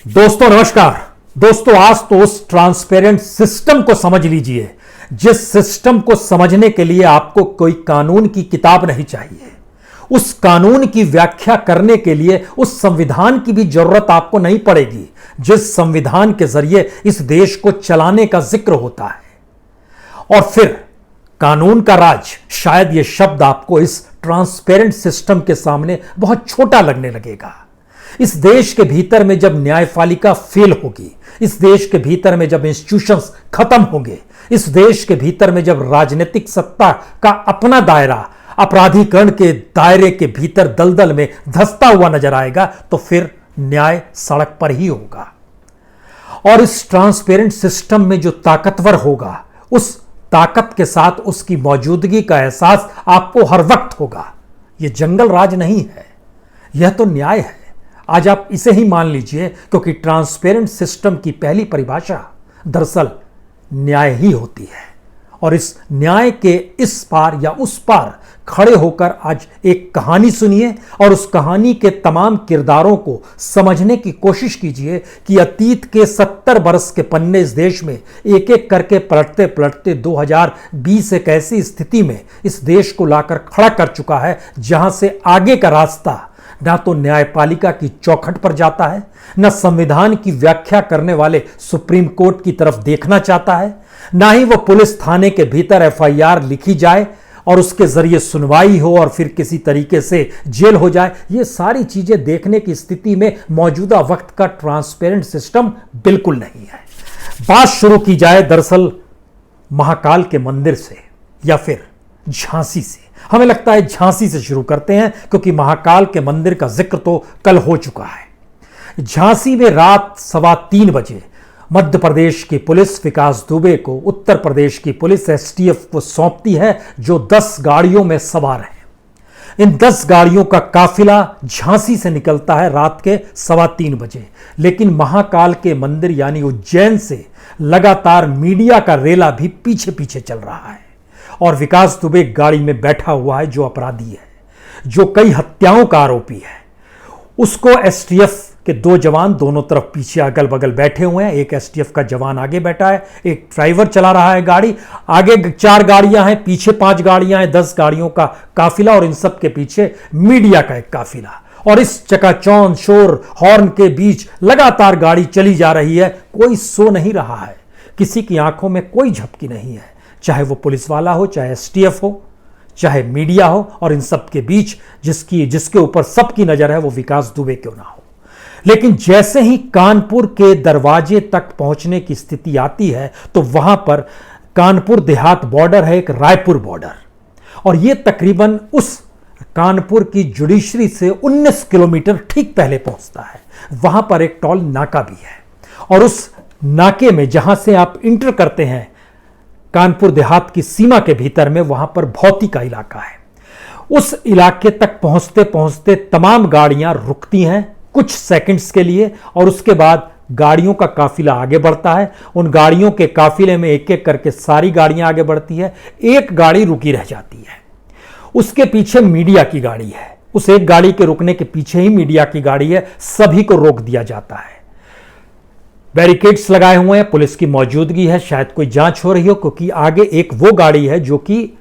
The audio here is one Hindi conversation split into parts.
दोस्तों नमस्कार। दोस्तों आज तो उस ट्रांसपेरेंट सिस्टम को समझ लीजिए जिस सिस्टम को समझने के लिए आपको कोई कानून की किताब नहीं चाहिए। उस कानून की व्याख्या करने के लिए उस संविधान की भी जरूरत आपको नहीं पड़ेगी जिस संविधान के जरिए इस देश को चलाने का जिक्र होता है। और फिर कानून का राज, शायद यह शब्द आपको इस ट्रांसपेरेंट सिस्टम के सामने बहुत छोटा लगने लगेगा। इस देश के भीतर में जब न्यायपालिका फेल होगी, इस देश के भीतर में जब इंस्टीट्यूशंस खत्म होंगे, इस देश के भीतर में जब राजनीतिक सत्ता का अपना दायरा अपराधीकरण के दायरे के भीतर दलदल में धंसता हुआ नजर आएगा, तो फिर न्याय सड़क पर ही होगा। और इस ट्रांसपेरेंट सिस्टम में जो ताकतवर होगा, उस ताकत के साथ उसकी मौजूदगी का एहसास आपको हर वक्त होगा। यह जंगल राज नहीं है, यह तो न्याय है। आज आप इसे ही मान लीजिए, क्योंकि ट्रांसपेरेंट सिस्टम की पहली परिभाषा दरअसल न्याय ही होती है। और इस न्याय के इस पार या उस पार खड़े होकर आज एक कहानी सुनिए और उस कहानी के तमाम किरदारों को समझने की कोशिश कीजिए कि अतीत के 70 बरस के पन्ने इस देश में एक एक करके पलटते पलटते 2020 एक ऐसी स्थिति में इस देश को लाकर खड़ा कर चुका है जहां से आगे का रास्ता ना तो न्यायपालिका की चौखट पर जाता है, ना संविधान की व्याख्या करने वाले सुप्रीम कोर्ट की तरफ देखना चाहता है, ना ही वो पुलिस थाने के भीतर एफआईआर लिखी जाए और उसके जरिए सुनवाई हो और फिर किसी तरीके से जेल हो जाए। ये सारी चीजें देखने की स्थिति में मौजूदा वक्त का ट्रांसपेरेंट सिस्टम बिल्कुल नहीं है। बात शुरू की जाए दरअसल महाकाल के मंदिर से या फिर झांसी से। हमें लगता है झांसी से शुरू करते हैं, क्योंकि महाकाल के मंदिर का जिक्र तो कल हो चुका है। झांसी में रात 3:15 बजे मध्य प्रदेश की पुलिस विकास दुबे को उत्तर प्रदेश की पुलिस एसटीएफ को सौंपती है, जो 10 गाड़ियों में सवार है। इन 10 गाड़ियों का काफिला झांसी से निकलता है रात के 3:15 बजे, लेकिन महाकाल के मंदिर यानी उज्जैन से लगातार मीडिया का रेला भी पीछे पीछे चल रहा है। और विकास दुबे गाड़ी में बैठा हुआ है, जो अपराधी है, जो कई हत्याओं का आरोपी है। उसको एसटीएफ के 2 जवान दोनों तरफ पीछे अगल बगल बैठे हुए हैं। एक एसटीएफ का जवान आगे बैठा है, एक ड्राइवर चला रहा है गाड़ी। आगे 4 गाड़ियां हैं, पीछे 5 गाड़ियां हैं, 10 गाड़ियों का काफिला और इन सब के पीछे मीडिया का एक काफिला। और इस चकाचौंध शोर हॉर्न के बीच लगातार गाड़ी चली जा रही है। कोई सो नहीं रहा है, किसी की आंखों में कोई झपकी नहीं है, चाहे वो पुलिस वाला हो, चाहे एसटीएफ हो, चाहे मीडिया हो। और इन सब के बीच जिसके ऊपर सबकी नजर है वो विकास दुबे क्यों ना हो। लेकिन जैसे ही कानपुर के दरवाजे तक पहुंचने की स्थिति आती है, तो वहां पर कानपुर देहात बॉर्डर है, एक रायपुर बॉर्डर, और ये तकरीबन उस कानपुर की जुडिशरी से 19 किलोमीटर ठीक पहले पहुंचता है। वहां पर एक टोल नाका भी है, और उस नाके में जहां से आप इंटर करते हैं कानपुर देहात की सीमा के भीतर में, वहां पर भौती का इलाका है। उस इलाके तक पहुंचते पहुंचते तमाम गाड़ियां रुकती हैं कुछ सेकंड्स के लिए, और उसके बाद गाड़ियों का काफिला आगे बढ़ता है। उन गाड़ियों के काफिले में एक एक करके सारी गाड़ियां आगे बढ़ती है। एक गाड़ी रुकी रह जाती है, उसके पीछे मीडिया की गाड़ी है। उस एक गाड़ी के रुकने के पीछे ही मीडिया की गाड़ी है। सभी को रोक दिया जाता है, बैरिकेड्स लगाए हुए हैं, पुलिस की मौजूदगी है, शायद कोई जांच हो रही हो, क्योंकि आगे एक वो गाड़ी है जो कि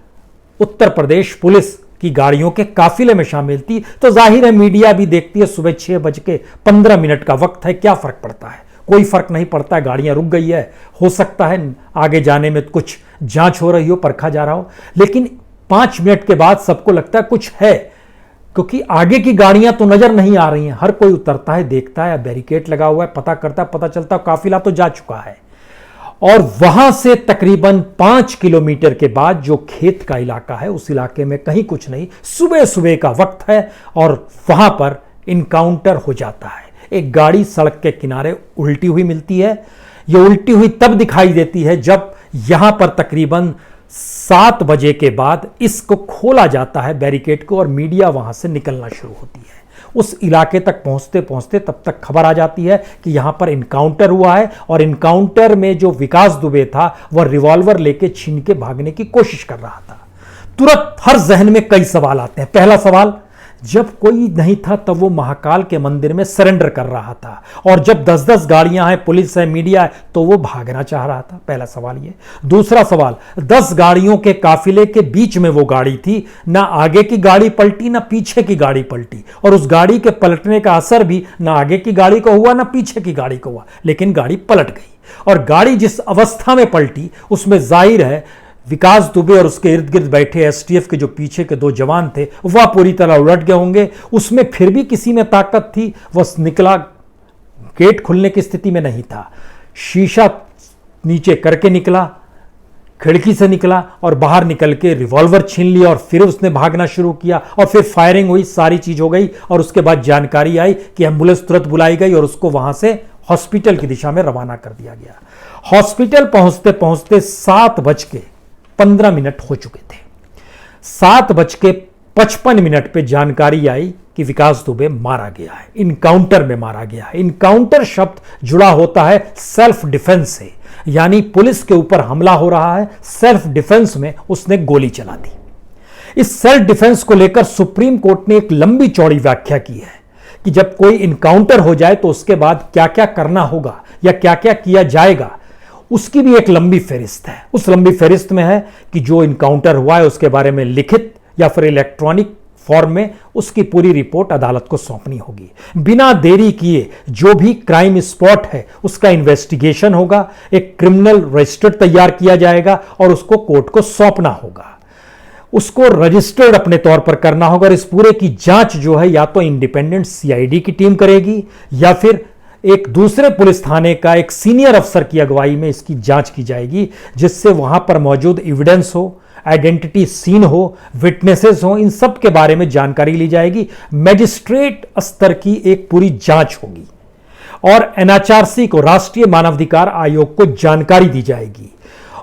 उत्तर प्रदेश पुलिस की गाड़ियों के काफिले में शामिल थी। तो जाहिर है मीडिया भी देखती है, सुबह 6:15 का वक्त है, क्या फर्क पड़ता है? कोई फर्क नहीं पड़ता है, गाड़ियां रुक गई है, हो सकता है आगे जाने में कुछ जांच हो रही हो, परखा जा रहा हो। लेकिन 5 मिनट के बाद सबको लगता है कुछ है, क्योंकि आगे की गाड़ियां तो नजर नहीं आ रही हैं। हर कोई उतरता है, देखता है, बैरिकेड लगा हुआ है, पता करता है, पता चलता है काफिला तो जा चुका है। और वहां से तकरीबन 5 किलोमीटर के बाद जो खेत का इलाका है, उस इलाके में कहीं कुछ नहीं, सुबह सुबह का वक्त है, और वहां पर इनकाउंटर हो जाता है। एक गाड़ी सड़क के किनारे उल्टी हुई मिलती है। यह उल्टी हुई तब दिखाई देती है जब यहां पर तकरीबन 7 बजे के बाद इसको खोला जाता है बैरिकेड को, और मीडिया वहां से निकलना शुरू होती है। उस इलाके तक पहुंचते पहुंचते तब तक खबर आ जाती है कि यहां पर इनकाउंटर हुआ है, और इनकाउंटर में जो विकास दुबे था वह रिवॉल्वर लेके छीन के भागने की कोशिश कर रहा था। तुरंत हर जहन में कई सवाल आते हैं। पहला सवाल, जब कोई नहीं था तब वो महाकाल के मंदिर में सरेंडर कर रहा था, और जब 10-10 गाड़ियां हैं, पुलिस है, मीडिया है, तो वो भागना चाह रहा था। पहला सवाल ये। दूसरा सवाल, 10 गाड़ियों के काफिले के बीच में वो गाड़ी थी, ना आगे की गाड़ी पलटी ना पीछे की गाड़ी पलटी, और उस गाड़ी के पलटने का असर भी ना आगे की गाड़ी को हुआ ना पीछे की गाड़ी को हुआ, लेकिन गाड़ी पलट गई। और गाड़ी जिस अवस्था में पलटी उसमें जाहिर है विकास दुबे और उसके इर्द गिर्द बैठे एसटीएफ के जो पीछे के 2 जवान थे वह पूरी तरह उलट गए होंगे। उसमें फिर भी किसी में ताकत थी, वह निकला, गेट खुलने की स्थिति में नहीं था, शीशा नीचे करके निकला, खिड़की से निकला और बाहर निकल के रिवॉल्वर छीन लिया, और फिर उसने भागना शुरू किया, और फिर फायरिंग हुई, सारी चीज हो गई, और उसके बाद जानकारी आई कि एम्बुलेंस तुरंत बुलाई गई और उसको वहां से हॉस्पिटल की दिशा में रवाना कर दिया गया। हॉस्पिटल पहुंचते पहुंचते 7:15 हो चुके थे। 7:55 पे जानकारी आई कि विकास दुबे मारा गया है, इनकाउंटर में मारा गया है। इनकाउंटर शब्द जुड़ा होता है सेल्फ डिफेंस से, यानी पुलिस के ऊपर हमला हो रहा है, सेल्फ डिफेंस में उसने गोली चला दी। इस सेल्फ डिफेंस को लेकर सुप्रीम कोर्ट ने एक लंबी चौड़ी व्याख्या की है कि जब कोई इनकाउंटर हो जाए तो उसके बाद क्या क्या करना होगा या क्या क्या किया जाएगा, उसकी भी एक लंबी फहरिस्त है। उस लंबी फहरिस्त में है कि जो इनकाउंटर हुआ है उसके बारे में लिखित या फिर इलेक्ट्रॉनिक फॉर्म में उसकी पूरी रिपोर्ट अदालत को सौंपनी होगी। बिना देरी किए जो भी क्राइम स्पॉट है उसका इन्वेस्टिगेशन होगा, एक क्रिमिनल रजिस्टर तैयार किया जाएगा और उसको कोर्ट को सौंपना होगा। उसको रजिस्टर्ड अपने तौर पर करना होगा, और इस पूरे की जांच जो है या तो इंडिपेंडेंट सीआईडी की टीम करेगी या फिर एक दूसरे पुलिस थाने का एक सीनियर अफसर की अगुवाई में इसकी जांच की जाएगी, जिससे वहां पर मौजूद एविडेंस हो, आइडेंटिटी सीन हो, विटनेसेस हो, इन सब के बारे में जानकारी ली जाएगी। मैजिस्ट्रेट स्तर की एक पूरी जांच होगी और एनएचआरसी को, राष्ट्रीय मानवाधिकार आयोग को जानकारी दी जाएगी,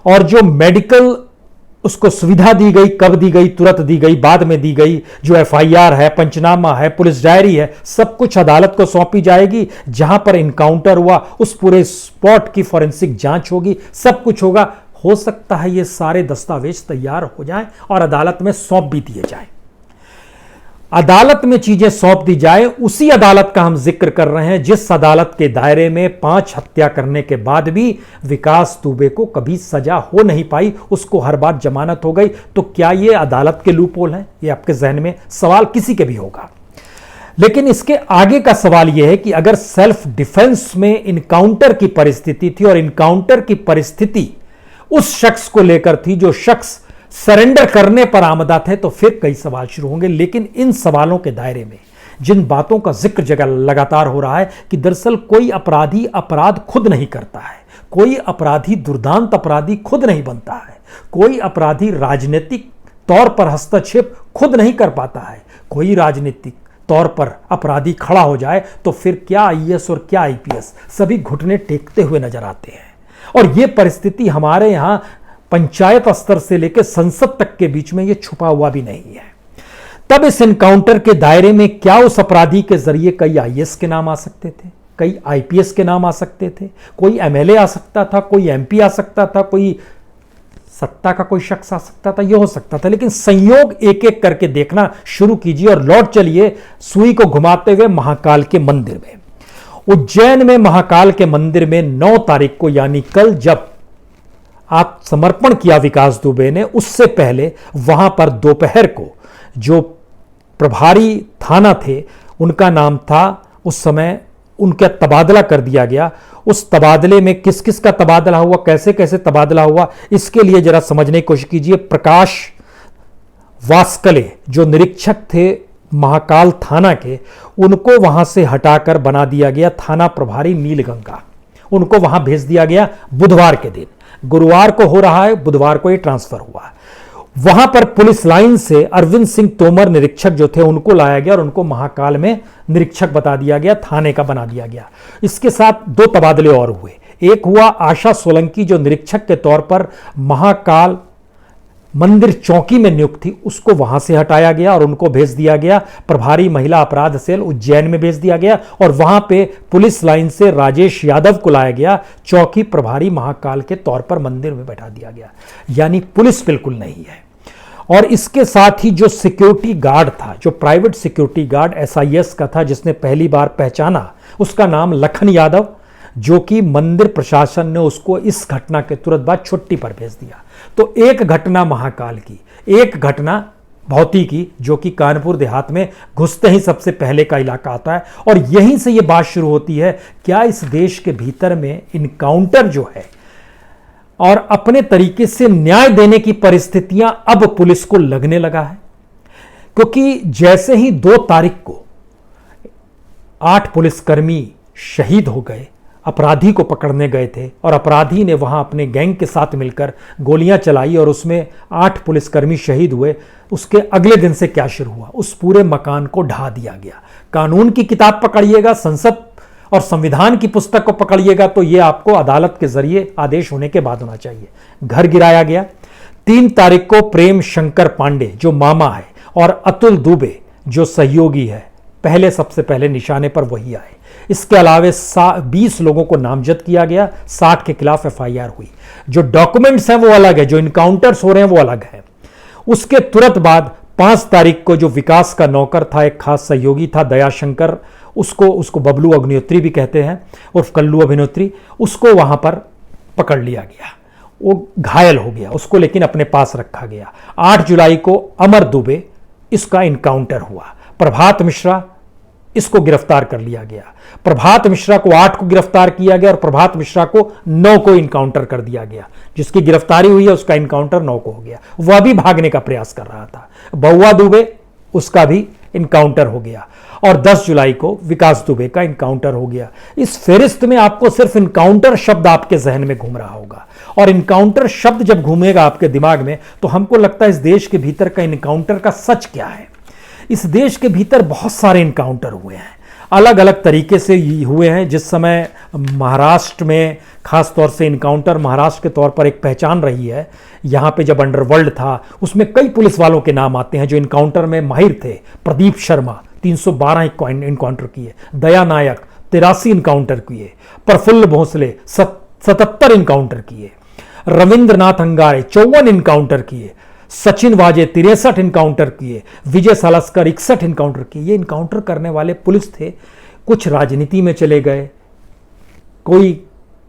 और जो मेडिकल उसको सुविधा दी गई, कब दी गई, तुरंत दी गई, बाद में दी गई, जो एफआईआर है, पंचनामा है, पुलिस डायरी है, सब कुछ अदालत को सौंपी जाएगी। जहां पर इनकाउंटर हुआ उस पूरे स्पॉट की फॉरेंसिक जांच होगी, सब कुछ होगा। हो सकता है ये सारे दस्तावेज तैयार हो जाएं और अदालत में सौंप भी दिए जाएं। अदालत में चीजें सौंप दी जाए, उसी अदालत का हम जिक्र कर रहे हैं जिस अदालत के दायरे में 5 हत्या करने के बाद भी विकास दुबे को कभी सजा हो नहीं पाई, उसको हर बार जमानत हो गई। तो क्या यह अदालत के लूपहोल हैं? ये आपके जहन में सवाल किसी के भी होगा। लेकिन इसके आगे का सवाल यह है कि अगर सेल्फ डिफेंस में इनकाउंटर की परिस्थिति थी और इनकाउंटर की परिस्थिति उस शख्स को लेकर थी जो शख्स सरेंडर करने पर आमदा थे, तो फिर कई सवाल शुरू होंगे। लेकिन इन सवालों के दायरे में जिन बातों का जिक्र जगह लगातार हो रहा है कि दरअसल कोई अपराधी अपराध खुद नहीं करता है, कोई अपराधी दुर्दांत अपराधी खुद नहीं बनता है, कोई अपराधी राजनीतिक तौर पर हस्तक्षेप खुद नहीं कर पाता है, कोई राजनीतिक तौर पर अपराधी खड़ा हो जाए तो फिर क्या आईएएस और क्या आईपीएस सभी घुटने टेकते हुए नजर आते हैं। और यह परिस्थिति हमारे यहां पंचायत स्तर से लेकर संसद तक के बीच में यह छुपा हुआ भी नहीं है। तब इस एनकाउंटर के दायरे में क्या उस अपराधी के जरिए कई आईएएस के नाम आ सकते थे, कई आईपीएस के नाम आ सकते थे, कोई एमएलए आ सकता था, कोई एमपी आ सकता था, कोई सत्ता का कोई शख्स आ सकता था, यह हो सकता था। लेकिन संयोग एक एक करके देखना शुरू कीजिए और लौट चलिए सुई को घुमाते हुए महाकाल के मंदिर में। उज्जैन में महाकाल के मंदिर में 9 तारीख को, यानी कल, जब आत्मसमर्पण किया विकास दुबे ने, उससे पहले वहां पर दोपहर को जो प्रभारी थाना थे, उनका नाम था, उस समय उनका तबादला कर दिया गया। उस तबादले में किस किस का तबादला हुआ, कैसे कैसे तबादला हुआ, इसके लिए जरा समझने की कोशिश कीजिए। प्रकाश वास्कले जो निरीक्षक थे महाकाल थाना के, उनको वहां से हटाकर बना दिया गया थाना प्रभारी नीलगंगा। उनको वहां भेज दिया गया बुधवार के दिन। गुरुवार को हो रहा है, बुधवार को ये ट्रांसफर हुआ। वहां पर पुलिस लाइन से अरविंद सिंह तोमर निरीक्षक जो थे उनको लाया गया और उनको महाकाल में निरीक्षक बता दिया गया, थाने का बना दिया गया। इसके साथ 2 तबादले और हुए। एक हुआ आशा सोलंकी जो निरीक्षक के तौर पर महाकाल मंदिर चौकी में नियुक्त थी, उसको वहां से हटाया गया और उनको भेज दिया गया प्रभारी महिला अपराध सेल उज्जैन में भेज दिया गया, और वहां पे पुलिस लाइन से राजेश यादव को लाया गया, चौकी प्रभारी महाकाल के तौर पर मंदिर में बैठा दिया गया। यानी पुलिस बिल्कुल नहीं है। और इसके साथ ही जो सिक्योरिटी गार्ड था, जो प्राइवेट सिक्योरिटी गार्ड एसआईएस का था, जिसने पहली बार पहचाना, उसका नाम लखन यादव, जो कि मंदिर प्रशासन ने उसको इस घटना के तुरंत बाद छुट्टी पर भेज दिया। तो एक घटना महाकाल की, एक घटना भौती की, जो कि कानपुर देहात में घुसते ही सबसे पहले का इलाका आता है। और यहीं से यह बात शुरू होती है, क्या इस देश के भीतर में इनकाउंटर जो है और अपने तरीके से न्याय देने की परिस्थितियां अब पुलिस को लगने लगा है। क्योंकि जैसे ही 2 तारीख को 8 पुलिसकर्मी शहीद हो गए, अपराधी को पकड़ने गए थे और अपराधी ने वहां अपने गैंग के साथ मिलकर गोलियां चलाई और उसमें 8 पुलिसकर्मी शहीद हुए, उसके अगले दिन से क्या शुरू हुआ? उस पूरे मकान को ढा दिया गया। कानून की किताब पकड़िएगा, संसद और संविधान की पुस्तक को पकड़िएगा तो यह आपको अदालत के जरिए आदेश होने के बाद होना चाहिए। घर गिराया गया। 3 तारीख को प्रेम शंकर पांडे जो मामा है और अतुल दुबे जो सहयोगी है, सबसे पहले निशाने पर वही आए। इसके अलावा 20 लोगों को नामजद किया गया, 60 के खिलाफ एफआईआर हुई। जो डॉक्यूमेंट्स हैं वो अलग है, जो इनकाउंटर्स हो रहे हैं वो अलग है। उसके तुरंत बाद 5 तारीख को जो विकास का नौकर था, एक खास सहयोगी था दयाशंकर, उसको बबलू अग्निहोत्री भी कहते हैं उर्फ कल्लू अभिनेत्री, उसको वहां पर पकड़ लिया गया। वो घायल हो गया, उसको लेकिन अपने पास रखा गया। 8 जुलाई को अमर दुबे, इसका इनकाउंटर हुआ। प्रभात मिश्रा, इसको गिरफ्तार कर लिया गया। प्रभात मिश्रा को 8 को गिरफ्तार किया गया और प्रभात मिश्रा को 9 को इनकाउंटर कर दिया गया। जिसकी गिरफ्तारी हुई है उसका इनकाउंटर 9 को हो गया। वह भी भागने का प्रयास कर रहा था। बउआ दुबे, उसका भी इनकाउंटर हो गया। और 10 जुलाई को विकास दुबे का इनकाउंटर हो गया। इस फेरिस्त में आपको सिर्फ इनकाउंटर शब्द आपके जहन में घूम रहा होगा, और इनकाउंटर शब्द जब घूमेगा आपके दिमाग में तो हमको लगता है इस देश के भीतर का इनकाउंटर का सच क्या है। इस देश के भीतर बहुत सारे इनकाउंटर हुए हैं, अलग अलग तरीके से हुए हैं। जिस समय महाराष्ट्र में खास तौर से इनकाउंटर महाराष्ट्र के तौर पर एक पहचान रही है, यहाँ पे जब अंडरवर्ल्ड था उसमें कई पुलिस वालों के नाम आते हैं जो इनकाउंटर में माहिर थे। प्रदीप शर्मा 312 इनकाउंटर किए, दया नायक 83 इनकाउंटर किए, प्रफुल्ल भोसले 77 इनकाउंटर किए, रविंद्रनाथ अंगारे 54 इनकाउंटर किए, सचिन वाजे 63 इनकाउंटर किए, विजय सालस्कर 61 इनकाउंटर किए। ये इनकाउंटर करने वाले पुलिस थे। कुछ राजनीति में चले गए, कोई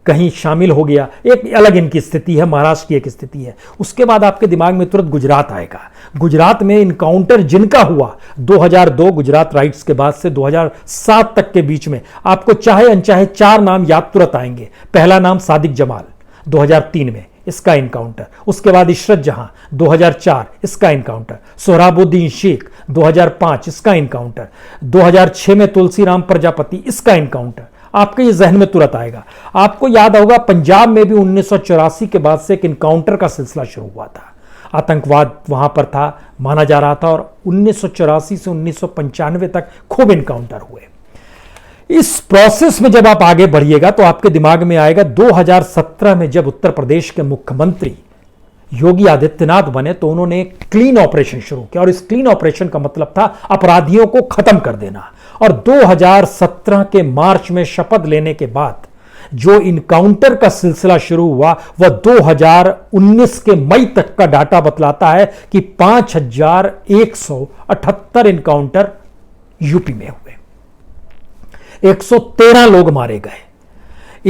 कहीं शामिल हो गया, एक अलग इनकी स्थिति है, महाराष्ट्र की एक स्थिति है। उसके बाद आपके दिमाग में तुरंत गुजरात आएगा। गुजरात में इनकाउंटर जिनका हुआ 2002 गुजरात राइट्स के बाद से 2007 तक के बीच में, आपको चाहे अनचाहे 4 नाम याद तुरंत आएंगे। पहला नाम सादिक जमाल 2003 में, इसका इनकाउंटर। उसके बाद इशरत जहां 2004, इसका इनकाउंटर। सोहराबुद्दीन शेख 2005, इसका इनकाउंटर। 2006 में तुलसीराम प्रजापति, इसका इनकाउंटर। आपके ये जहन में तुरंत आएगा। आपको याद होगा पंजाब में भी 1984 के बाद से एक इनकाउंटर का सिलसिला शुरू हुआ था। आतंकवाद वहां पर था, माना जा रहा था, और 1984 से 1995 तक खूब इनकाउंटर हुए। इस प्रोसेस में जब आप आगे बढ़िएगा तो आपके दिमाग में आएगा 2017 में जब उत्तर प्रदेश के मुख्यमंत्री योगी आदित्यनाथ बने तो उन्होंने एक क्लीन ऑपरेशन शुरू किया, और इस क्लीन ऑपरेशन का मतलब था अपराधियों को खत्म कर देना। और 2017 के मार्च में शपथ लेने के बाद जो इनकाउंटर का सिलसिला शुरू हुआ वह 2019 के मई तक का डाटा बतलाता है कि 5178 इनकाउंटर यूपी में हुए, 113 लोग मारे गए,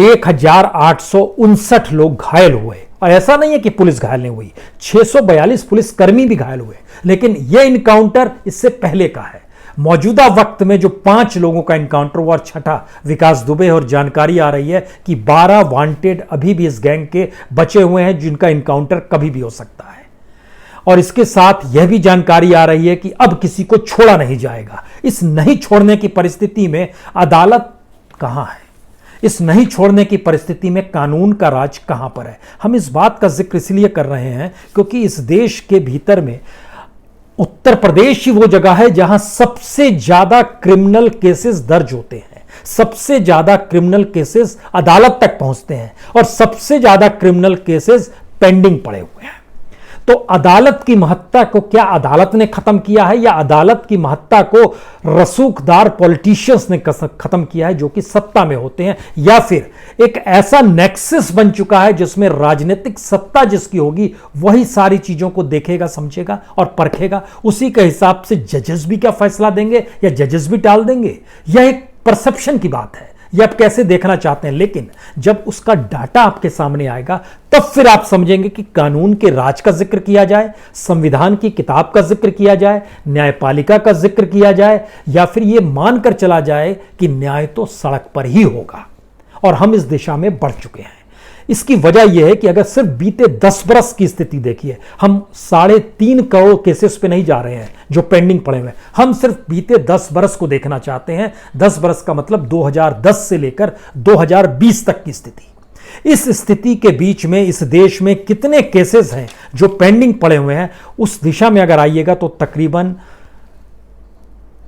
1859 लोग घायल हुए। और ऐसा नहीं है कि पुलिस घायल नहीं हुई, 642 पुलिसकर्मी भी घायल हुए। लेकिन यह इनकाउंटर इससे पहले का है। मौजूदा वक्त में जो 5 लोगों का इनकाउंटर हुआ, 6ठा विकास दुबे, और जानकारी आ रही है कि 12 वांटेड अभी भी इस गैंग के बचे हुए हैं जिनका इनकाउंटर कभी भी हो सकता है। और इसके साथ यह भी जानकारी आ रही है कि अब किसी को छोड़ा नहीं जाएगा। इस नहीं छोड़ने की परिस्थिति में अदालत कहां है? इस नहीं छोड़ने की परिस्थिति में कानून का राज कहां पर है? हम इस बात का जिक्र इसलिए कर रहे हैं क्योंकि इस देश के भीतर में उत्तर प्रदेश ही वो जगह है जहां सबसे ज्यादा क्रिमिनल केसेस दर्ज होते हैं, सबसे ज्यादा क्रिमिनल केसेस अदालत तक पहुंचते हैं, और सबसे ज्यादा क्रिमिनल केसेस पेंडिंग पड़े हुए हैं। तो अदालत की महत्ता को क्या अदालत ने खत्म किया है, या अदालत की महत्ता को रसूखदार पॉलिटिशियंस ने खत्म किया है जो कि सत्ता में होते हैं, या फिर एक ऐसा नेक्सस बन चुका है जिसमें राजनीतिक सत्ता जिसकी होगी वही सारी चीजों को देखेगा, समझेगा और परखेगा, उसी के हिसाब से जजेस भी क्या फैसला देंगे या जजेस भी टाल देंगे। यह एक परसेप्शन की बात है, ये आप कैसे देखना चाहते हैं। लेकिन जब उसका डाटा आपके सामने आएगा तब फिर आप समझेंगे कि कानून के राज का जिक्र किया जाए, संविधान की किताब का जिक्र किया जाए, न्यायपालिका का जिक्र किया जाए, या फिर यह मानकर चला जाए कि न्याय तो सड़क पर ही होगा। और हम इस दिशा में बढ़ चुके हैं। इसकी वजह यह है कि अगर सिर्फ बीते 10 बरस की स्थिति देखिए, हम 3.5 करोड़ केसेस पे नहीं जा रहे हैं जो पेंडिंग पड़े हुए हैं, हम सिर्फ बीते 10 बरस को देखना चाहते हैं। 10 बरस का मतलब 2010 से लेकर 2020 तक की स्थिति। इस स्थिति के बीच में इस देश में कितने केसेस हैं जो पेंडिंग पड़े हुए हैं, उस दिशा में अगर आइएगा तो तकरीबन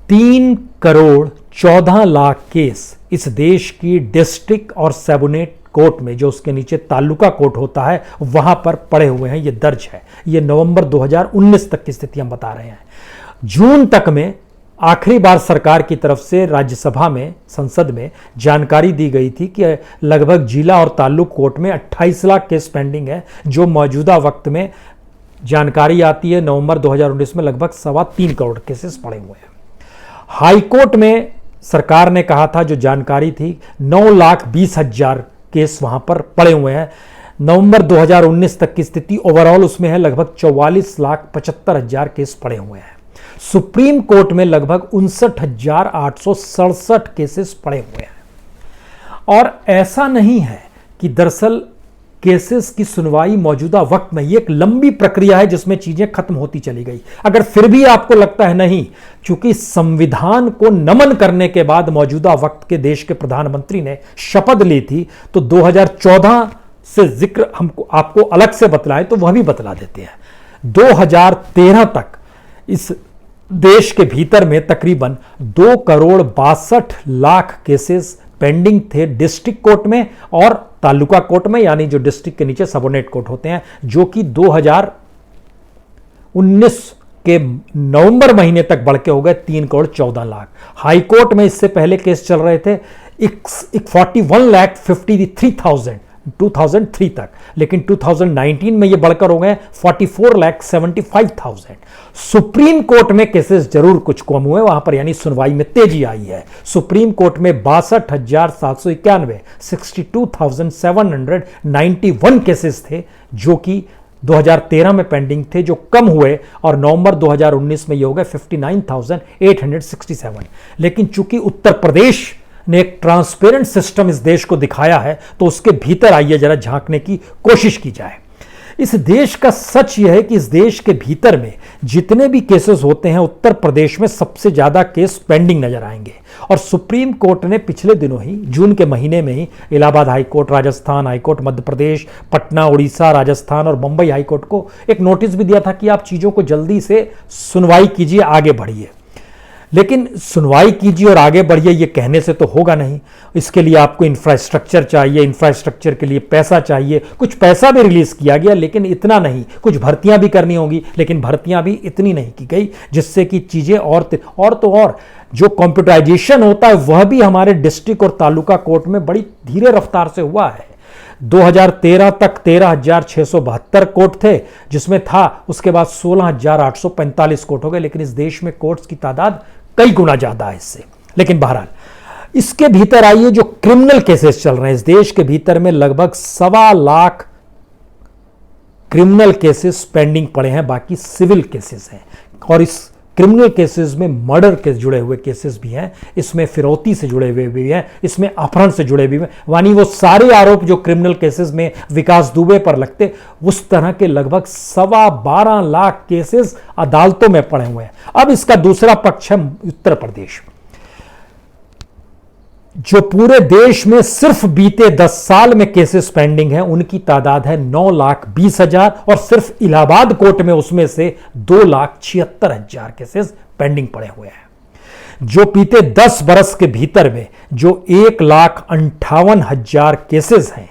3 करोड़ 14 लाख केस इस देश की डिस्ट्रिक्ट और सबोनेट कोर्ट में, जो उसके नीचे तालुका कोर्ट होता है, वहां पर पड़े हुए हैं। ये दर्ज है। ये नवंबर 2019 तक की स्थिति हम बता रहे हैं। जून तक में आखिरी बार सरकार की तरफ से राज्यसभा में, संसद में जानकारी दी गई थी कि लगभग जिला और तालुक कोर्ट में 28 लाख केस पेंडिंग है, जो मौजूदा वक्त में जानकारी आती है नवंबर 2019 में लगभग 3.25 करोड़ केसेस पड़े हुए हैं। हाई कोर्ट में सरकार ने कहा था, जो जानकारी थी, 9,20,000 केस वहां पर पड़े हुए हैं। नवंबर 2019 तक की स्थिति ओवरऑल उसमें है लगभग 44,75,000 केस पड़े हुए हैं। सुप्रीम कोर्ट में लगभग 59,867 केसेस पड़े हुए हैं। और ऐसा नहीं है कि दरअसल केसेस की सुनवाई मौजूदा वक्त में, ये एक लंबी प्रक्रिया है जिसमें चीजें खत्म होती चली गई। अगर फिर भी आपको लगता है नहीं, क्योंकि संविधान को नमन करने के बाद मौजूदा वक्त के देश के प्रधानमंत्री ने शपथ ली थी, तो 2014 से जिक्र हमको आपको अलग से बतलाएं तो वह भी बतला देते हैं। 2013 तक इस देश के भीतर में तकरीबन 2 करोड़ 62 लाख केसेस पेंडिंग थे डिस्ट्रिक्ट कोर्ट में और तालुका कोर्ट में, यानी जो डिस्ट्रिक्ट के नीचे सबोर्डिनेट कोर्ट होते हैं, जो कि 2019 के नवंबर महीने तक बढ़ के हो गए 3 करोड़ 14 लाख। हाई कोर्ट में इससे पहले केस चल रहे थे 41,53,000 2003 तक, लेकिन 2019 में ये बढ़कर हो गए 44,75,000। सुप्रीम कोर्ट में केसेस जरूर कुछ कम हुए वहां पर, यानी सुनवाई में तेजी आई है। सुप्रीम कोर्ट में 62,791 62,791 केसेस थे जो कि 2013 में पेंडिंग थे, जो कम हुए और नवंबर 2019 में ये हो गए 59,867। लेकिन चूंकि उत्तर प्रदेश ने एक ट्रांसपेरेंट सिस्टम इस देश को दिखाया है, तो उसके भीतर आइए जरा झांकने की कोशिश की जाए। इस देश का सच यह है कि इस देश के भीतर में जितने भी केसेस होते हैं, उत्तर प्रदेश में सबसे ज्यादा केस पेंडिंग नजर आएंगे। और सुप्रीम कोर्ट ने पिछले दिनों ही, जून के महीने में ही, Allahabad high court, Rajasthan high court, Madhya Pradesh, Patna, Orissa, Rajasthan और मुंबई हाई कोर्ट को एक नोटिस भी दिया था कि आप चीजों को जल्दी से सुनवाई कीजिए, आगे बढ़िए। लेकिन सुनवाई कीजिए और आगे बढ़िए ये कहने से तो होगा नहीं। इसके लिए आपको इंफ्रास्ट्रक्चर चाहिए, इंफ्रास्ट्रक्चर के लिए पैसा चाहिए। कुछ पैसा भी रिलीज किया गया, लेकिन इतना नहीं। कुछ भर्तियां भी करनी होंगी, लेकिन भर्तियां भी इतनी नहीं की गई जिससे कि चीजें और जो कंप्यूटराइजेशन होता है वह भी हमारे डिस्ट्रिक्ट और तालुका कोर्ट में बड़ी धीरे रफ्तार से हुआ है। 2013 तक 13,672 कोर्ट थे जिसमें था, उसके बाद 16,845 कोर्ट हो गए। लेकिन इस देश में कोर्ट्स की तादाद कई गुना ज्यादा है इससे। लेकिन बहरहाल इसके भीतर आइए, जो क्रिमिनल केसेस चल रहे हैं इस देश के भीतर में, लगभग 1.25 लाख क्रिमिनल केसेस पेंडिंग पड़े हैं, बाकी सिविल केसेस हैं। और इस क्रिमिनल केसेस में मर्डर के जुड़े हुए केसेस भी हैं, इसमें फिरौती से जुड़े हुए भी हैं, इसमें अपहरण से जुड़े भी हैं, यानी वो सारे आरोप जो क्रिमिनल केसेस में विकास दुबे पर लगते, उस तरह के लगभग 12.25 लाख केसेस अदालतों में पड़े हुए हैं। अब इसका दूसरा पक्ष है उत्तर प्रदेश, जो पूरे देश में सिर्फ बीते 10 साल में केसेस पेंडिंग हैं, उनकी तादाद है 9,20,000 और सिर्फ इलाहाबाद कोर्ट में उसमें से 2,76,000 केसेस पेंडिंग पड़े हुए हैं। जो बीते 10 बरस के भीतर में जो 1,58,000 केसेस हैं,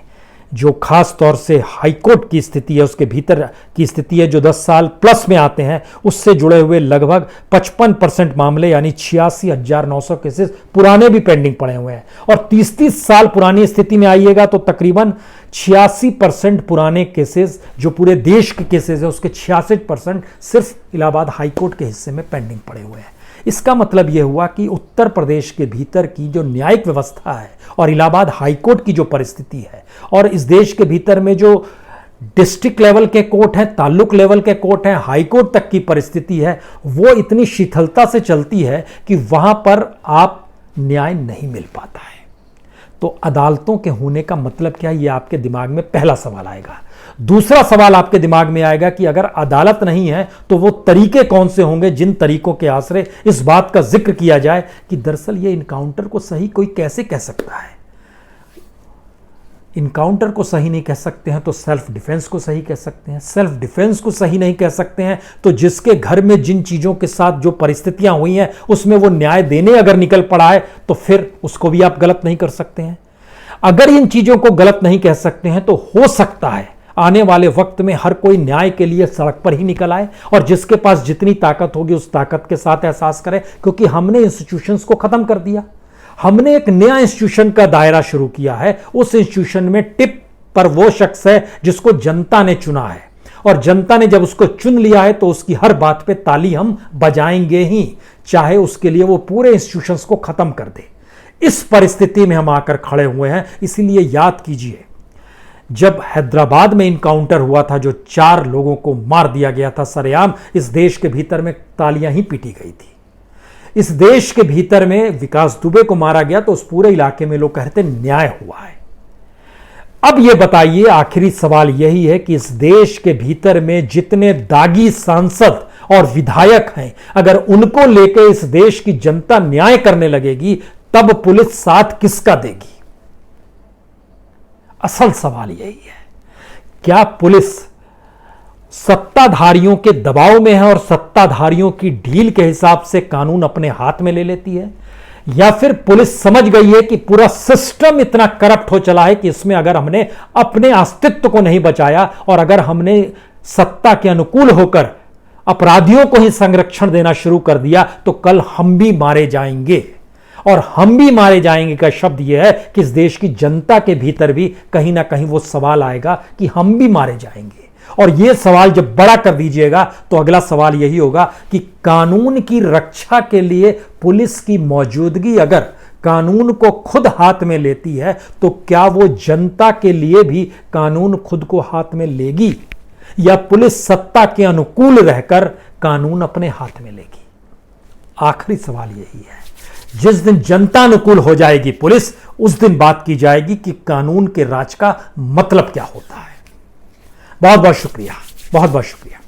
जो खास तौर से हाईकोर्ट की स्थिति है, उसके भीतर की स्थिति है, जो 10 साल प्लस में आते हैं, उससे जुड़े हुए लगभग 55% मामले यानी 86,900 केसेस पुराने भी पेंडिंग पड़े हुए हैं। और 30-30 साल पुरानी स्थिति में आइएगा तो तकरीबन 86% पुराने केसेस, जो पूरे देश के केसेस है, उसके 66% सिर्फ इलाहाबाद हाईकोर्ट के हिस्से में पेंडिंग पड़े हुए हैं। इसका मतलब यह हुआ कि उत्तर प्रदेश के भीतर की जो न्यायिक व्यवस्था है और इलाहाबाद हाईकोर्ट की जो परिस्थिति है, और इस देश के भीतर में जो डिस्ट्रिक्ट लेवल के कोर्ट हैं, ताल्लुक लेवल के कोर्ट हैं, हाईकोर्ट तक की परिस्थिति है, वो इतनी शिथिलता से चलती है कि वहां पर आप न्याय नहीं मिल पाता है। तो अदालतों के होने का मतलब क्या है, ये आपके दिमाग में पहला सवाल आएगा। दूसरा सवाल आपके दिमाग में आएगा कि अगर अदालत नहीं है तो वो तरीके कौन से होंगे जिन तरीकों के आश्रय इस बात का जिक्र किया जाए कि दरअसल ये इनकाउंटर को सही कोई कैसे कह सकता है। इनकाउंटर को सही नहीं कह सकते हैं तो सेल्फ डिफेंस को सही कह सकते हैं। सेल्फ डिफेंस को सही नहीं कह सकते हैं तो जिसके घर में जिन चीजों के साथ जो परिस्थितियां हुई हैं उसमें वो न्याय देने अगर निकल पड़ा है तो फिर उसको भी आप गलत नहीं कर सकते हैं। अगर इन चीजों को गलत नहीं कह सकते हैं तो हो सकता है आने वाले वक्त में हर कोई न्याय के लिए सड़क पर ही निकल आए और जिसके पास जितनी ताकत होगी उस ताकत के साथ एहसास करे, क्योंकि हमने इंस्टीट्यूशंस को खत्म कर दिया। हमने एक नया इंस्टीट्यूशन का दायरा शुरू किया है। उस इंस्टीट्यूशन में टिप पर वो शख्स है जिसको जनता ने चुना है, और जनता ने जब उसको चुन लिया है तो उसकी हर बात पे ताली हम बजाएंगे ही, चाहे उसके लिए वो पूरे इंस्टीट्यूशंस को खत्म कर दे। इस परिस्थिति में हम आकर खड़े हुए हैं। इसीलिए याद कीजिए, जब हैदराबाद में इनकाउंटर हुआ था, जो 4 लोगों को मार दिया गया था सरेआम, इस देश के भीतर में तालियां ही पीटी गई थी। इस देश के भीतर में विकास दुबे को मारा गया तो उस पूरे इलाके में लोग कहते न्याय हुआ है। अब यह बताइए, आखिरी सवाल यही है कि इस देश के भीतर में जितने दागी सांसद और विधायक हैं, अगर उनको लेकर इस देश की जनता न्याय करने लगेगी तब पुलिस साथ किसका देगी? असल सवाल यही है। क्या पुलिस सत्ताधारियों के दबाव में है और सत्ताधारियों की ढील के हिसाब से कानून अपने हाथ में ले लेती है, या फिर पुलिस समझ गई है कि पूरा सिस्टम इतना करप्ट हो चला है कि इसमें अगर हमने अपने अस्तित्व को नहीं बचाया और अगर हमने सत्ता के अनुकूल होकर अपराधियों को ही संरक्षण देना शुरू कर दिया तो कल हम भी मारे जाएंगे। और हम भी मारे जाएंगे का शब्द यह है कि इस देश की जनता के भीतर भी कहीं ना कहीं वो सवाल आएगा कि हम भी मारे जाएंगे। और यह सवाल जब बड़ा कर दीजिएगा तो अगला सवाल यही होगा कि कानून की रक्षा के लिए पुलिस की मौजूदगी अगर कानून को खुद हाथ में लेती है तो क्या वो जनता के लिए भी कानून खुद को हाथ में लेगी, या पुलिस सत्ता के अनुकूल रहकर कानून अपने हाथ में लेगी? आखिरी सवाल यही है। जिस दिन जनता अनुकूल हो जाएगी पुलिस, उस दिन बात की जाएगी कि कानून के राज का मतलब क्या होता है। बहुत बहुत शुक्रिया, बहुत बहुत शुक्रिया।